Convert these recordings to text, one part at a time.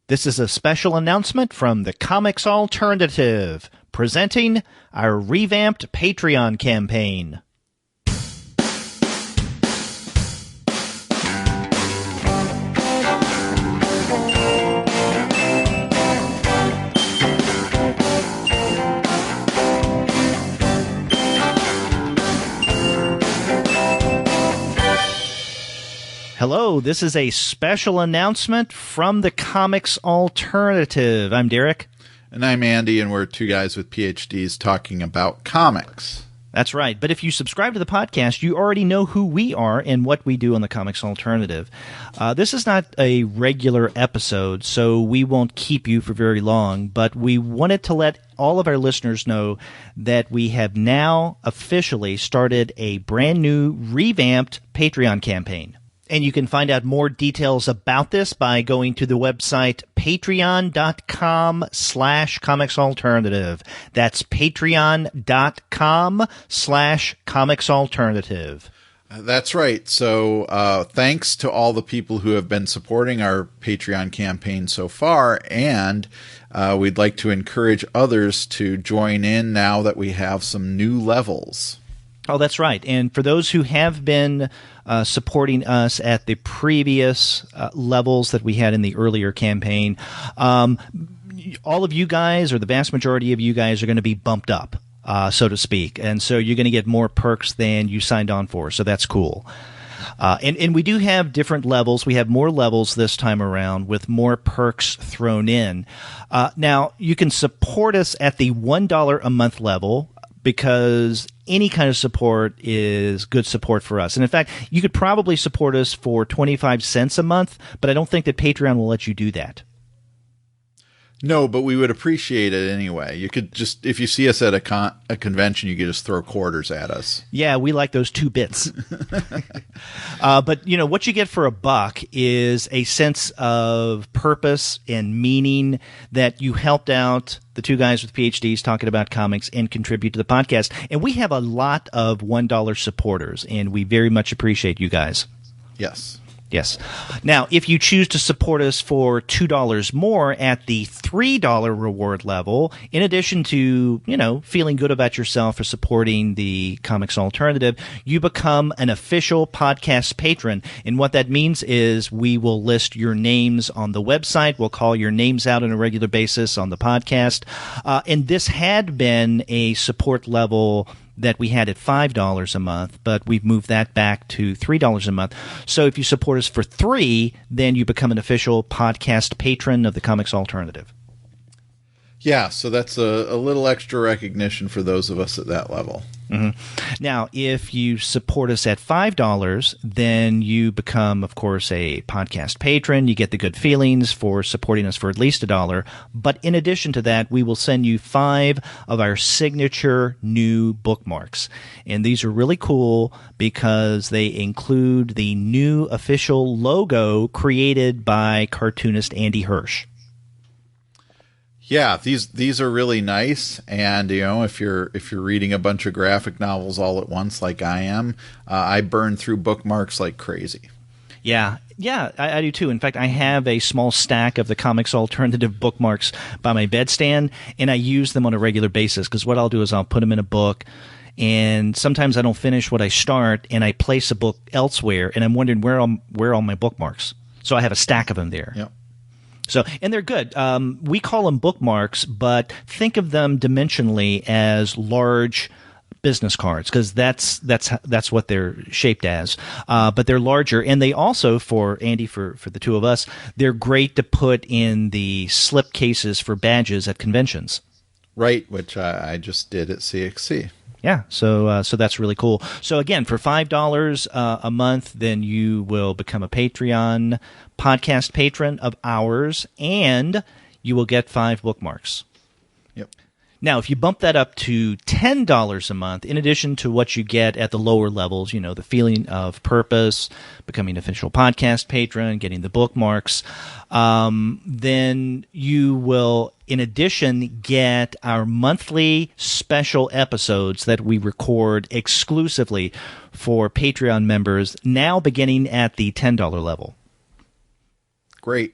This is a special announcement from the Comics Alternative, presenting our revamped Patreon campaign. Hello, this is a special announcement from the Comics Alternative. I'm Derek. And I'm Andy, and we're two guys with PhDs talking about comics. That's right. But if you subscribe to the podcast, you already know who we are and what we do on the Comics Alternative. This is not a regular episode, so we won't keep you for very long, but we wanted to let all of our listeners know that we have now officially started a brand new, revamped Patreon campaign. And you can find out more details about this by going to the website patreon.com/comicsalternative. That's patreon.com/comicsalternative. That's right. So thanks to all the people who have been supporting our Patreon campaign so far, and we'd like to encourage others to join in now that we have some new levels. Oh, that's right. And for those who have been supporting us at the previous levels that we had in the earlier campaign, all of you guys, or the vast majority of you guys, are going to be bumped up, so to speak. And so you're going to get more perks than you signed on for. So that's cool. And we do have different levels. We have more levels this time around with more perks thrown in. Now, you can support us at the $1 a month level, because any kind of support is good support for us. And in fact, you could probably support us for 25 cents a month, but I don't think that Patreon will let you do that. No, but we would appreciate it anyway. You could just, if you see us at a convention, you could just throw quarters at us. Yeah, we like those 2 bits. But, you know, what you get for $1 is a sense of purpose and meaning that you helped out the two guys with PhDs talking about comics and contribute to the podcast. And we have a lot of $1 supporters, and we very much appreciate you guys. Yes. Yes. Now, if you choose to support us for $2 more at the $3 reward level, in addition to, you know, feeling good about yourself for supporting the Comics Alternative, you become an official podcast patron. And what that means is we will list your names on the website. We'll call your names out on a regular basis on the podcast. And this had been a support level that we had at $5 a month, but we've moved that back to $3 a month. So if you support us for $3, then you become an official podcast patron of the Comics Alternative. Yeah, so that's a little extra recognition for those of us at that level. Mm-hmm. Now, if you support us at $5, then you become, of course, a podcast patron. You get the good feelings for supporting us for at least $1. But in addition to that, we will send you 5 of our signature new bookmarks. And these are really cool because they include the new official logo created by cartoonist Andy Hirsch. Yeah, these are really nice, and you know, if you're reading a bunch of graphic novels all at once like I am, I burn through bookmarks like crazy. Yeah, I do too. In fact, I have a small stack of the Comics Alternative bookmarks by my bedstand, and I use them on a regular basis because what I'll do is I'll put them in a book, and sometimes I don't finish what I start, and I place a book elsewhere, and I'm wondering where are all my bookmarks. So I have a stack of them there. Yep. So, and they're good. We call them bookmarks, but think of them dimensionally as large business cards, because that's what they're shaped as. But they're larger, and they also, for Andy, for the two of us, they're great to put in the slip cases for badges at conventions. Right, which I just did at CXC. Yeah, so that's really cool. So again, for $5 a month, then you will become a Patreon podcast patron of ours, and you will get 5 bookmarks. Yep. Now, if you bump that up to $10 a month, in addition to what you get at the lower levels, you know, the feeling of purpose, becoming an official podcast patron, getting the bookmarks, then you will, in addition, get our monthly special episodes that we record exclusively for Patreon members, now beginning at the $10 level. Great.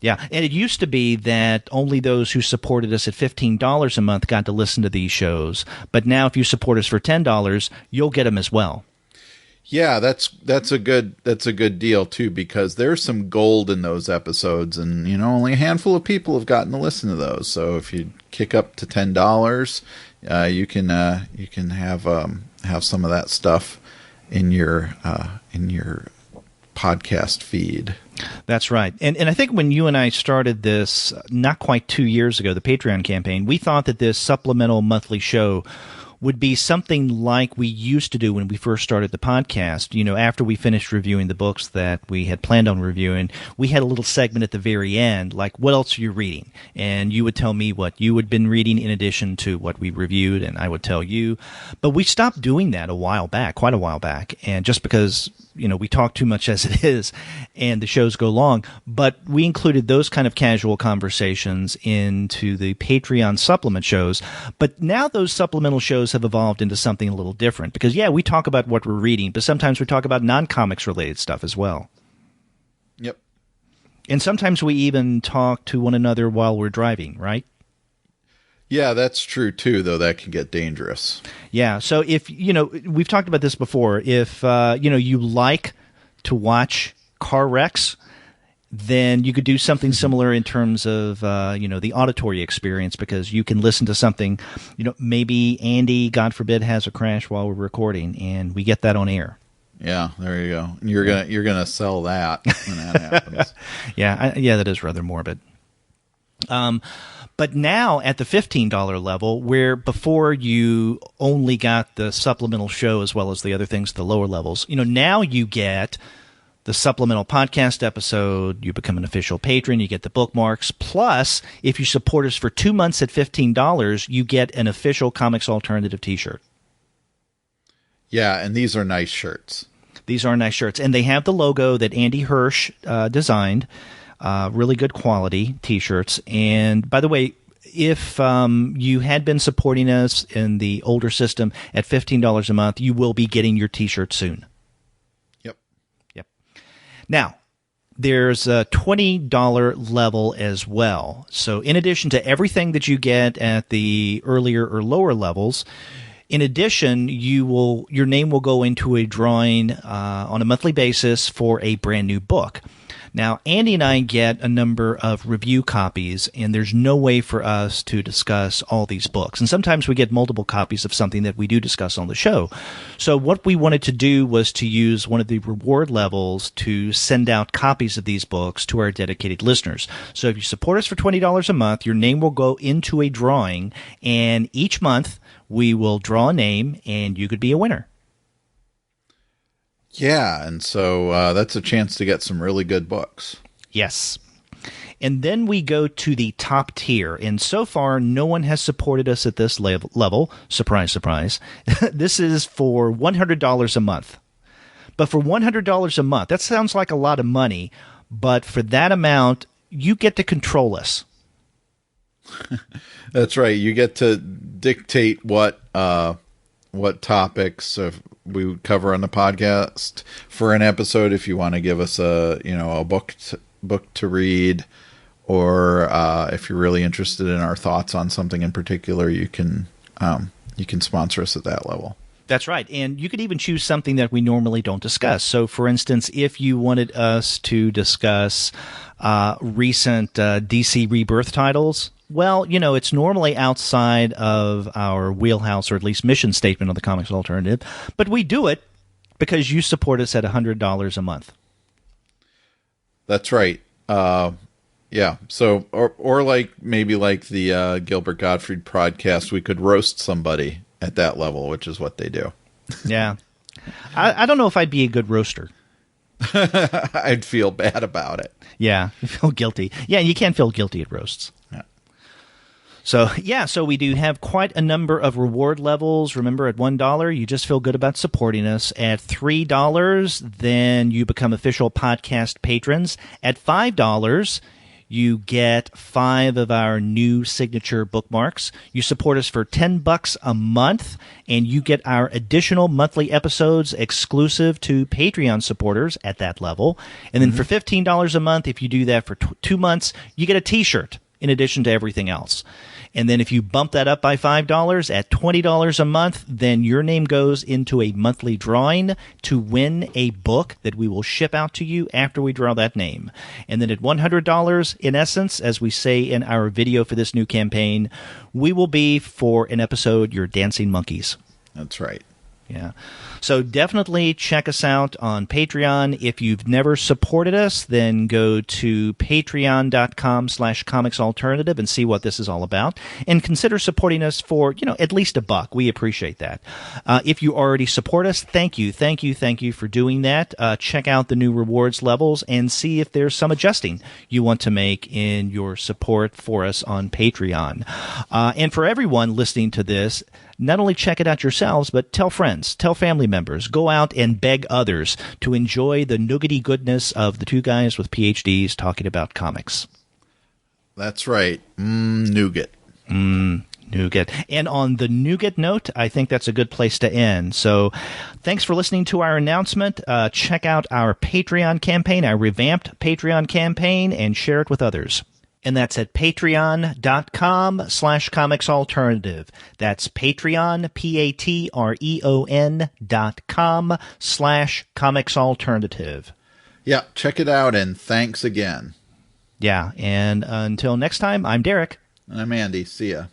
Yeah, and it used to be that only those who supported us at $15 a month got to listen to these shows. But now if you support us for $10, you'll get them as well. Yeah, that's a good deal too, because there's some gold in those episodes, and only a handful of people have gotten to listen to those. So if you kick up to $10, you can have some of that stuff in your podcast feed. That's right. And I think when you and I started this not quite 2 years ago, the Patreon campaign, we thought that this supplemental monthly show would be something like we used to do when we first started the podcast. After we finished reviewing the books that we had planned on reviewing, we had a little segment at the very end, like, what else are you reading? And you would tell me what you had been reading in addition to what we reviewed, and I would tell you. But we stopped doing that quite a while back, and just because we talk too much as it is, and the shows go long. But we included those kind of casual conversations into the Patreon supplement shows. But now those supplemental shows have evolved into something a little different. Because, we talk about what we're reading, but sometimes we talk about non-comics related stuff as well. Yep. And sometimes we even talk to one another while we're driving, right? Yeah, that's true too, though that can get dangerous. Yeah, so if, we've talked about this before, if, you like to watch car wrecks, then you could do something similar in terms of, the auditory experience, because you can listen to something, maybe Andy, God forbid, has a crash while we're recording, and we get that on air. Yeah, there you go. You're gonna sell that when that happens. Yeah, that is rather morbid. But now at the $15 level, where before you only got the supplemental show as well as the other things at the lower levels, now you get the supplemental podcast episode, you become an official patron, you get the bookmarks, plus if you support us for 2 months at $15, you get an official Comics Alternative t-shirt. Yeah, and these are nice shirts. These are nice shirts, and they have the logo that Andy Hirsch designed. Really good quality t-shirts. And by the way, if you had been supporting us in the older system at $15 a month, you will be getting your t-shirt soon. Yep. Now, there's a $20 level as well. So in addition to everything that you get at the earlier or lower levels, in addition, your name will go into a drawing on a monthly basis for a brand new book. Now, Andy and I get a number of review copies, and there's no way for us to discuss all these books. And sometimes we get multiple copies of something that we do discuss on the show. So what we wanted to do was to use one of the reward levels to send out copies of these books to our dedicated listeners. So if you support us for $20 a month, your name will go into a drawing, and each month we will draw a name, and you could be a winner. Yeah, and so that's a chance to get some really good books. Yes. And then we go to the top tier. And so far, no one has supported us at this level. Surprise, surprise. This is for $100 a month. But for $100 a month, that sounds like a lot of money. But for that amount, you get to control us. That's right. You get to dictate what topics we would cover on the podcast for an episode. If you want to give us a book to read, or if you're really interested in our thoughts on something in particular, you can sponsor us at that level. That's right. And you could even choose something that we normally don't discuss. So, for instance, if you wanted us to discuss recent DC Rebirth titles, well, it's normally outside of our wheelhouse, or at least mission statement on the Comics Alternative, but we do it because you support us at $100 a month. That's right. Yeah. So, or maybe like the Gilbert Gottfried podcast, we could roast somebody at that level, which is what they do. Yeah. I don't know if I'd be a good roaster. I'd feel bad about it. Yeah, you feel guilty. Yeah, you can't feel guilty at roasts. Yeah. So we do have quite a number of reward levels. Remember, at $1, you just feel good about supporting us. At $3, then you become official podcast patrons. At $5, you get 5 of our new signature bookmarks. You support us for $10 a month, and you get our additional monthly episodes exclusive to Patreon supporters at that level. And then for $15 a month, if you do that for 2 months, you get a t-shirt in addition to everything else. And then if you bump that up by $5 at $20 a month, then your name goes into a monthly drawing to win a book that we will ship out to you after we draw that name. And then at $100, in essence, as we say in our video for this new campaign, we will be, for an episode, your dancing monkeys. That's right. Yeah. So definitely check us out on Patreon. If you've never supported us, then go to patreon.com/comicsalternative and see what this is all about. And consider supporting us for, at least $1. We appreciate that. If you already support us, thank you for doing that. Check out the new rewards levels and see if there's some adjusting you want to make in your support for us on Patreon. And for everyone listening to this, not only check it out yourselves, but tell friends, tell family members, go out and beg others to enjoy the nougaty goodness of the two guys with PhDs talking about comics. That's right. Nougat. Nougat. And on the nougat note, I think that's a good place to end. So thanks for listening to our announcement. Check out our Patreon campaign, our revamped Patreon campaign, and share it with others. And that's at patreon.com/comicsalternative. That's Patreon, patreon.com/comicsalternative. Yeah, check it out, and thanks again. Yeah, and until next time, I'm Derek. And I'm Andy. See ya.